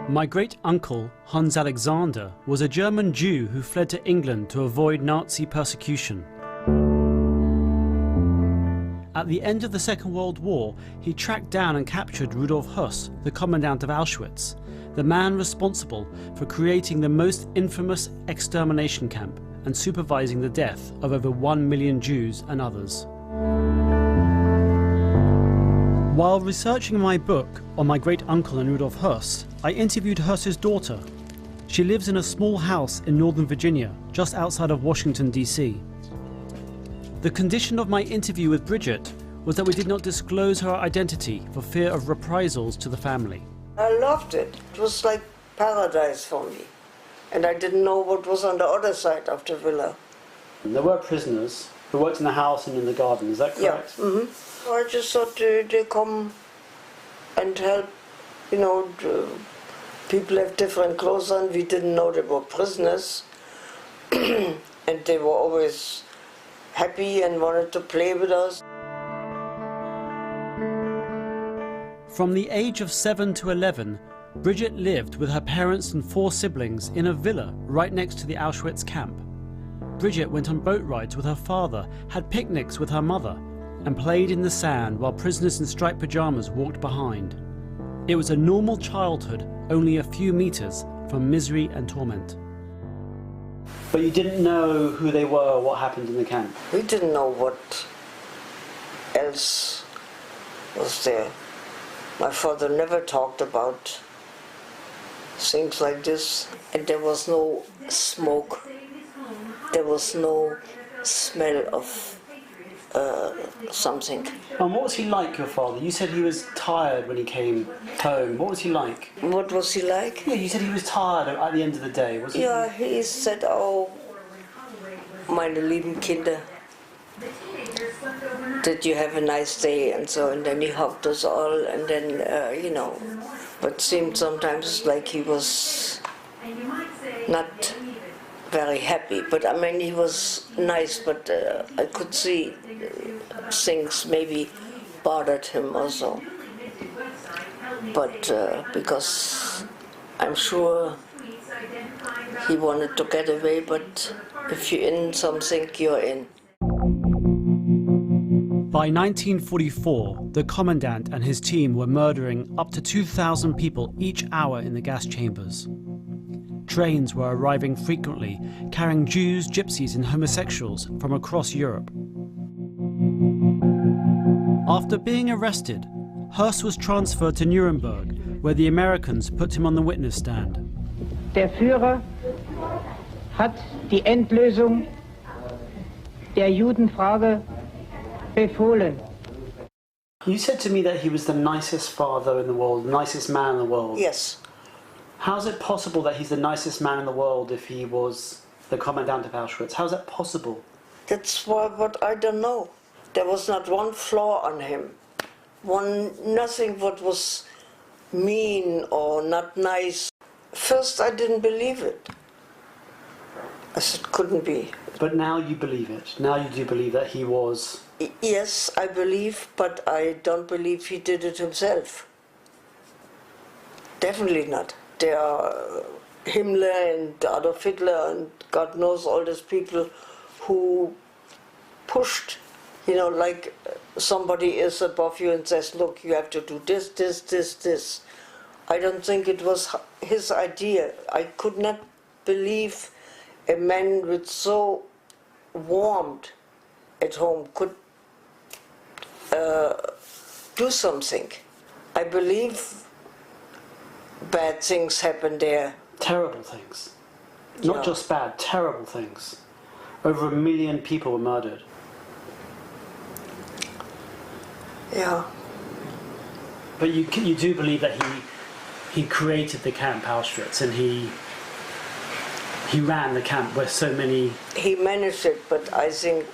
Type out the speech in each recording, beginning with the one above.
My great-uncle, Hans Alexander, was a German Jew who fled to England to avoid Nazi persecution. At the end of the Second World War, he tracked down and captured Rudolf Höss, the Kommandant of Auschwitz, the man responsible for creating the most infamous extermination camp and supervising the death of over 1 million Jews and others. While researching my book on my great-uncle and Rudolf Höss, I interviewed Höss's daughter. She lives in a small house in Northern Virginia, just outside of Washington, D.C. The condition of my interview with Bridget was that we did not disclose her identity for fear of reprisals to the family. I loved it. It was like paradise for me. And I didn't know what was on the other side of the villa. There were prisoners who worked in the house and in the garden, is that correct? Yeah. Mm-hmm. I just thought they come and help, you know, people have different clothes on. We didn't know they were prisoners. And they were always happy and wanted to play with us. From the age of 7 to 11, Bridget lived with her parents and 4 siblings in a villa right next to the Auschwitz camp. Bridget went on boat rides with her father, had picnics with her mother, and played in the sand while prisoners in striped pajamas walked behind. It was a normal childhood, only a few meters from misery and torment. But you didn't know who they were or what happened in the camp? We didn't know what else was there. My father never talked about things like this. And there was no smoke. There was no smell of something. And what was he like, your father? You said he was tired when he came home. What was he like? What was he like? Yeah, you said he was tired at the end of the day, wasn't he? Yeah, he said, oh, meine lieben Kinder, did you have a nice day? And so, and then he hugged us all, and then, you know, but seemed sometimes like he was not very happy. But I mean, he was nice, but I could see things maybe bothered him also. But because I'm sure he wanted to get away, but if you're in something, you're in. By 1944, the commandant and his team were murdering up to 2,000 people each hour in the gas chambers. Trains were arriving frequently, carrying Jews, gypsies and homosexuals from across Europe. After being arrested, Höss was transferred to Nuremberg, where the Americans put him on the witness stand. Der Führer hat die Endlösung der Judenfrage befohlen. You said to me that he was the nicest father in the world, the nicest man in the world. Yes. How is it possible that he's the nicest man in the world if he was the commandant of Auschwitz? How is that possible? That's what I don't know. There was not one flaw on him. Nothing what was mean or not nice. First I didn't believe it. I said, couldn't be. But now you believe it. Now you do believe that he was... Yes, I believe, but I don't believe he did it himself. Definitely not. There are Himmler and Adolf Hitler and God knows all these people who pushed, you know, like somebody is above you and says, look, you have to do this, this, this, this. I don't think it was his idea. I could not believe a man with so warmed at home could do something. I believe bad things happen there. Terrible things. Not just bad, terrible things. Over 1 million people were murdered. Yeah. But you do believe that he created the camp Auschwitz and he ran the camp where so many... He managed it, but I think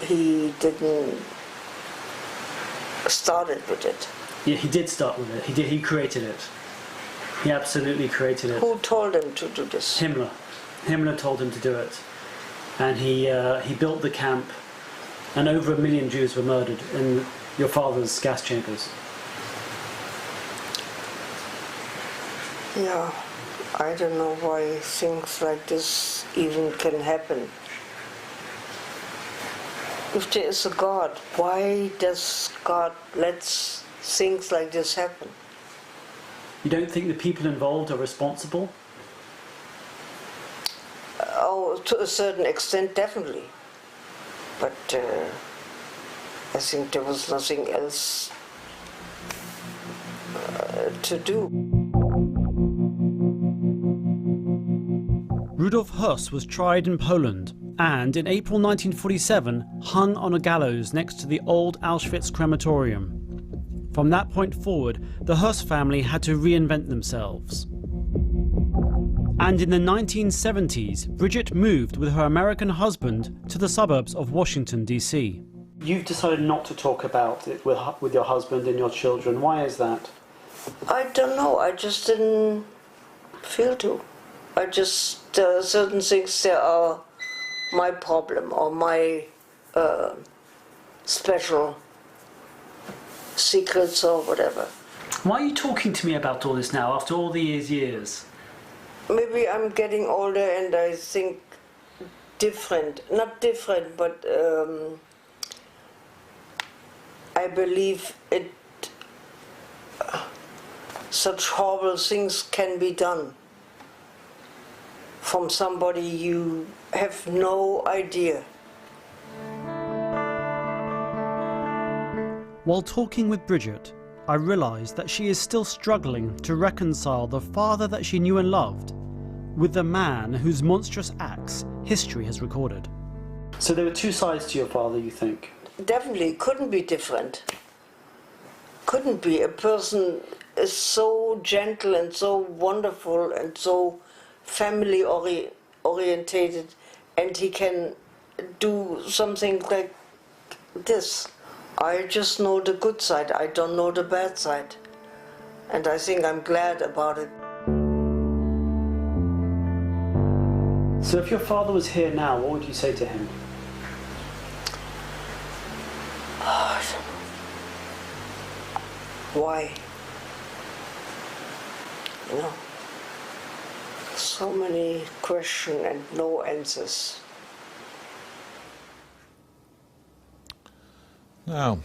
he didn't start it with it. Yeah, he did start with it. He created it. He absolutely created it. Who told him to do this? Himmler. Himmler told him to do it. And he built the camp, and over 1 million Jews were murdered in your father's gas chambers. Yeah, I don't know why things like this even can happen. If there is a God, why does God let things like this happen? You don't think the people involved are responsible? Oh, to a certain extent, definitely. But I think there was nothing else to do. Rudolf Höss was tried in Poland and, in April 1947, hung on a gallows next to the old Auschwitz crematorium. From that point forward, the Höss family had to reinvent themselves. And in the 1970s, Bridget moved with her American husband to the suburbs of Washington, D.C. You've decided not to talk about it with your husband and your children. Why is that? I don't know, I just didn't feel to. I just, certain things there are my problem or my special secrets or whatever. Why are you talking to me about all this now, after all these years? Maybe I'm getting older and I think different. Not different, but I believe it. Such horrible things can be done from somebody you have no idea. While talking with Bridget, I realised that she is still struggling to reconcile the father that she knew and loved with the man whose monstrous acts history has recorded. So there were two sides to your father, you think? Definitely couldn't be different. Couldn't be. A person is so gentle and so wonderful and so family orientated, and he can do something like this. I just know the good side, I don't know the bad side. And I think I'm glad about it. So if your father was here now, what would you say to him? Why? You know, so many questions and no answers. Now,